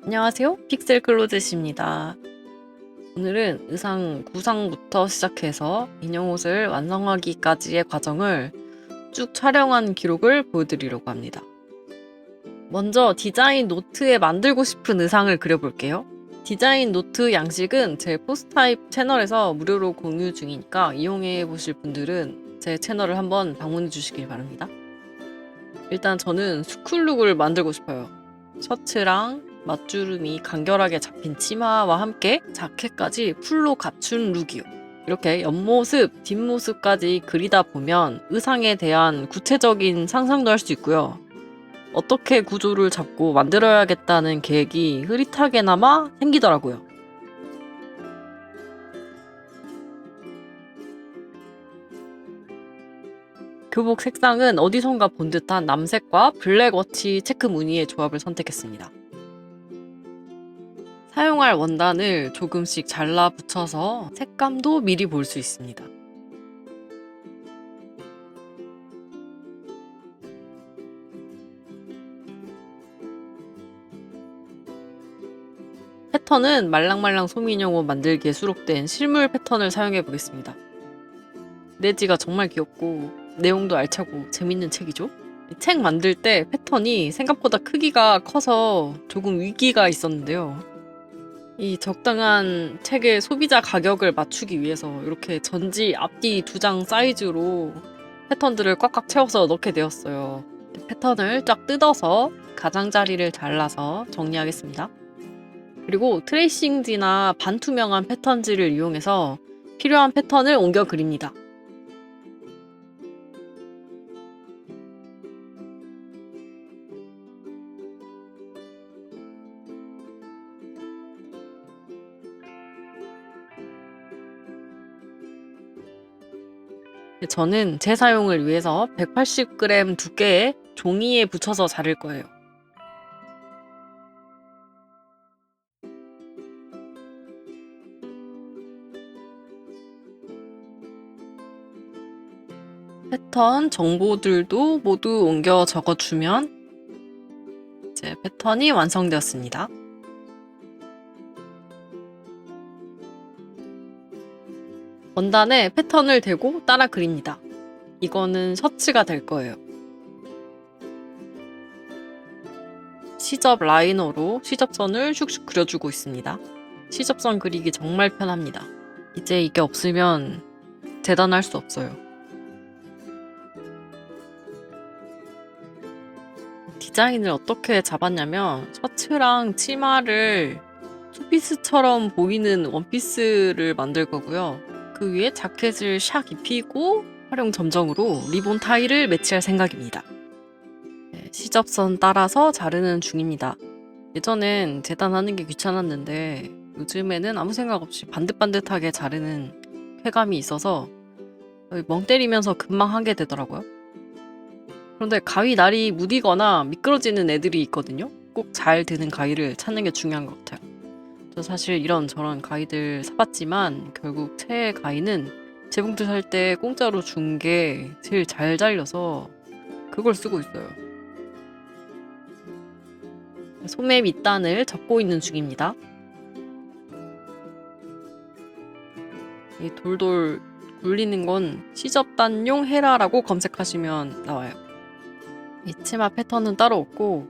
안녕하세요. 픽셀 클로젯입니다. 오늘은 의상 구상부터 시작해서 인형 옷을 완성하기까지의 과정을 쭉 촬영한 기록을 보여드리려고 합니다. 먼저 디자인 노트에 만들고 싶은 의상을 그려볼게요. 디자인 노트 양식은 제 포스타입 채널에서 무료로 공유 중이니까 이용해 보실 분들은 제 채널을 한번 방문해 주시길 바랍니다. 일단 저는 스쿨룩을 만들고 싶어요. 셔츠랑 맞주름이 간결하게 잡힌 치마와 함께 자켓까지 풀로 갖춘 룩이요. 이렇게 옆모습, 뒷모습까지 그리다 보면 의상에 대한 구체적인 상상도 할 수 있고요. 어떻게 구조를 잡고 만들어야겠다는 계획이 흐릿하게나마 생기더라고요. 교복 색상은 어디선가 본 듯한 남색과 블랙 워치 체크 무늬의 조합을 선택했습니다. 사용할 원단을 조금씩 잘라 붙여서 색감도 미리 볼 수 있습니다. 패턴은 말랑말랑 소민용 옷 만들기에 수록된 실물 패턴을 사용해 보겠습니다. 내지가 정말 귀엽고 내용도 알차고 재밌는 책이죠? 책 만들 때 패턴이 생각보다 크기가 커서 조금 위기가 있었는데요. 이 적당한 책의 소비자 가격을 맞추기 위해서 이렇게 전지 앞뒤 2장 사이즈로 패턴들을 꽉꽉 채워서 넣게 되었어요. 패턴을 쫙 뜯어서 가장자리를 잘라서 정리하겠습니다. 그리고 트레이싱지나 반투명한 패턴지를 이용해서 필요한 패턴을 옮겨 그립니다. 저는 제 사용을 위해서 180g 두께의 종이에 붙여서 자를 거예요. 패턴 정보들도 모두 옮겨 적어주면 이제 패턴이 완성되었습니다. 원단에 패턴을 대고 따라 그립니다. 이거는 셔츠가 될 거예요. 시접 라이너로 시접선을 슉슉 그려주고 있습니다. 시접선 그리기 정말 편합니다. 이제 이게 없으면 재단할 수 없어요. 디자인을 어떻게 잡았냐면 셔츠랑 치마를 투피스처럼 보이는 원피스를 만들 거고요. 그 위에 자켓을 샥 입히고 활용 점정으로 리본 타일을 매치할 생각입니다. 네, 시접선 따라서 자르는 중입니다. 예전엔 재단하는 게 귀찮았는데 요즘에는 아무 생각 없이 반듯반듯하게 자르는 쾌감이 있어서 멍 때리면서 금방 하게 되더라고요. 그런데 가위 날이 무디거나 미끄러지는 애들이 있거든요. 꼭 잘 드는 가위를 찾는 게 중요한 것 같아요. 저 사실 이런저런 가위들 사봤지만 결국 제 가위는 재봉틀 살 때 공짜로 준 게 제일 잘 잘려서 그걸 쓰고 있어요. 소매 밑단을 접고 있는 중입니다. 이 돌돌 굴리는 건 시접단용 헤라라고 검색하시면 나와요. 이 치마 패턴은 따로 없고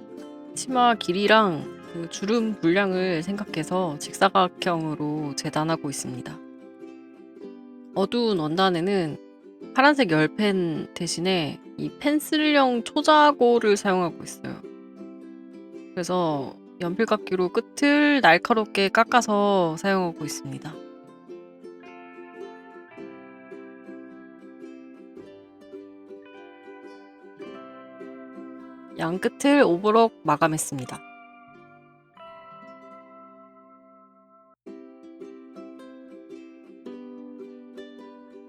치마 길이랑 그 주름 분량을 생각해서 직사각형으로 재단하고 있습니다. 어두운 원단에는 파란색 열펜 대신에 이 펜슬형 초자고를 사용하고 있어요. 그래서 연필깎이로 끝을 날카롭게 깎아서 사용하고 있습니다. 양 끝을 오버럭 마감했습니다.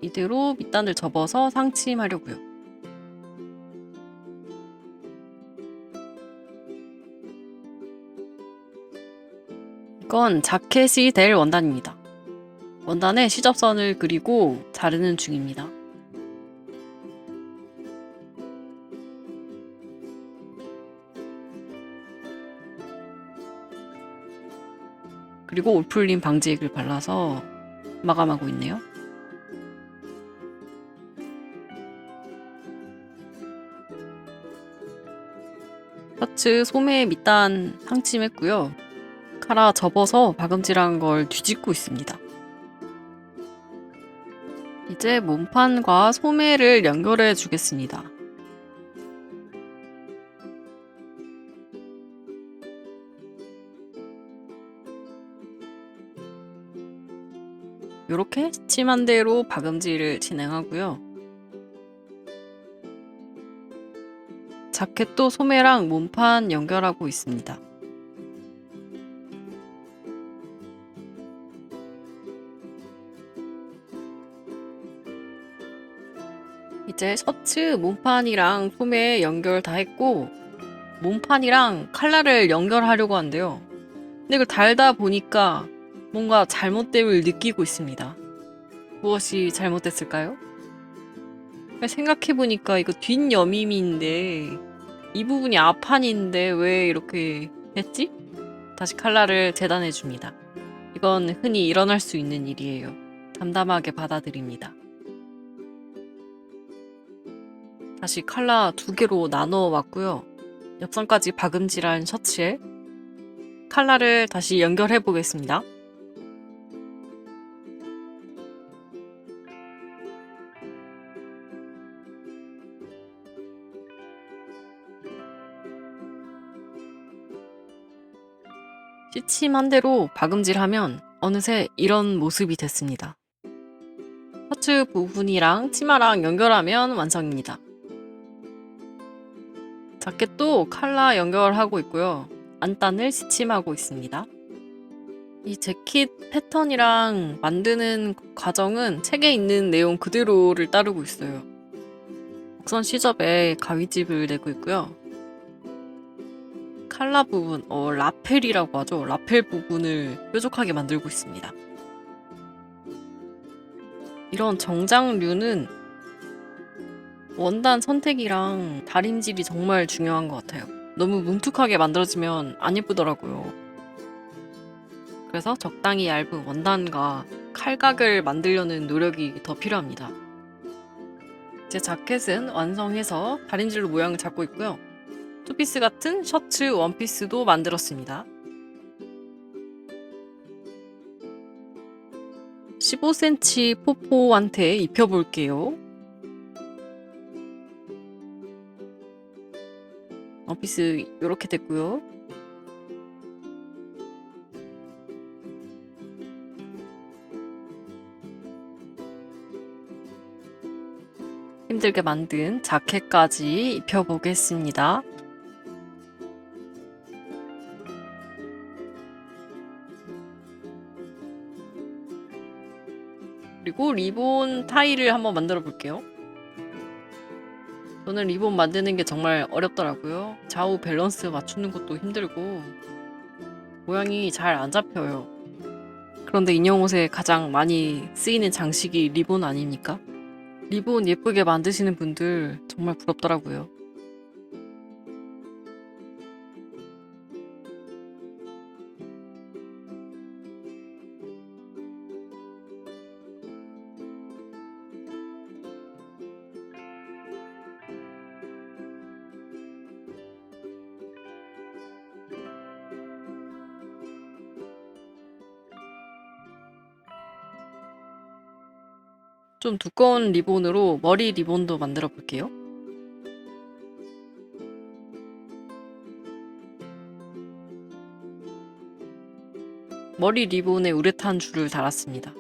이대로 밑단을 접어서 상침하려고요. 이건 자켓이 될 원단입니다. 원단에 시접선을 그리고 자르는 중입니다. 그리고 올풀림 방지액을 발라서 마감하고 있네요. 셔츠 소매 밑단 상침했고요. 카라 접어서 박음질한 걸 뒤집고 있습니다. 이제 몸판과 소매를 연결해 주겠습니다. 이렇게 스침한 대로 박음질을 진행하고요. 자켓도 소매랑 몸판 연결하고 있습니다. 이제 셔츠 몸판이랑 소매 연결 다 했고 몸판이랑 칼라를 연결하려고 한대요. 근데 이걸 달다 보니까 뭔가 잘못됨을 느끼고 있습니다. 무엇이 잘못됐을까요? 생각해보니까 이거 뒷여밈인데 이 부분이 앞판인데 왜 이렇게 했지? 다시 칼라를 재단해줍니다. 이건 흔히 일어날 수 있는 일이에요. 담담하게 받아들입니다. 다시 칼라 2개로 나눠 왔고요. 옆선까지 박음질한 셔츠에 칼라를 다시 연결해 보겠습니다. 시침한 대로 박음질하면 어느새 이런 모습이 됐습니다. 셔츠 부분이랑 치마랑 연결하면 완성입니다. 자켓도 칼라 연결하고 있고요. 안단을 시침하고 있습니다. 이 재킷 패턴이랑 만드는 과정은 책에 있는 내용 그대로를 따르고 있어요. 곡선 시접에 가위집을 내고 있고요. 칼라 부분, 라펠이라고 하죠. 라펠 부분을 뾰족하게 만들고 있습니다. 이런 정장류는 원단 선택이랑 다림질이 정말 중요한 것 같아요. 너무 뭉툭하게 만들어지면 안 예쁘더라고요. 그래서 적당히 얇은 원단과 칼각을 만들려는 노력이 더 필요합니다. 제 자켓은 완성해서 다림질로 모양을 잡고 있고요. 투피스 같은 셔츠 원피스도 만들었습니다. 15cm 포포한테 입혀볼게요. 원피스 이렇게 됐고요. 힘들게 만든 자켓까지 입혀보겠습니다. 그리고 리본 타이를 한번 만들어 볼게요. 저는 리본 만드는 게 정말 어렵더라고요. 좌우 밸런스 맞추는 것도 힘들고 모양이 잘 안 잡혀요. 그런데 인형 옷에 가장 많이 쓰이는 장식이 리본 아닙니까? 리본 예쁘게 만드시는 분들 정말 부럽더라고요. 좀 두꺼운 리본으로 머리 리본도 만들어 볼게요. 머리 리본에 우레탄 줄을 달았습니다.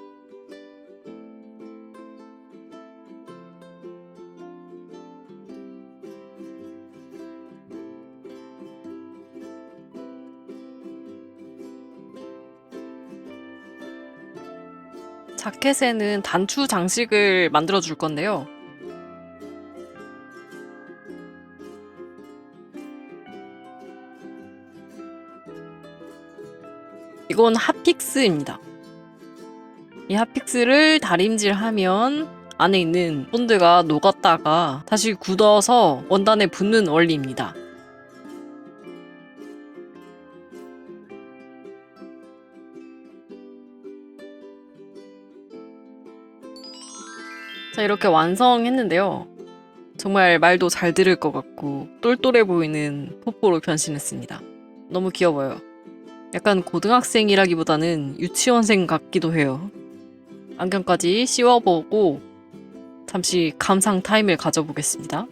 자켓에는 단추 장식을 만들어 줄 건데요. 이건 핫픽스입니다. 이 핫픽스를 다림질하면 안에 있는 본드가 녹았다가 다시 굳어서 원단에 붙는 원리입니다. 자, 이렇게 완성했는데요. 정말 말도 잘 들을 것 같고 똘똘해 보이는 포포로 변신했습니다. 너무 귀여워요. 약간 고등학생이라기보다는 유치원생 같기도 해요. 안경까지 씌워보고 잠시 감상 타임을 가져보겠습니다.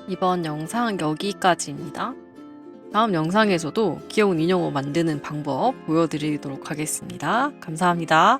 이번 영상 여기까지입니다. 다음 영상에서도 귀여운 인형옷 만드는 방법 보여드리도록 하겠습니다. 감사합니다.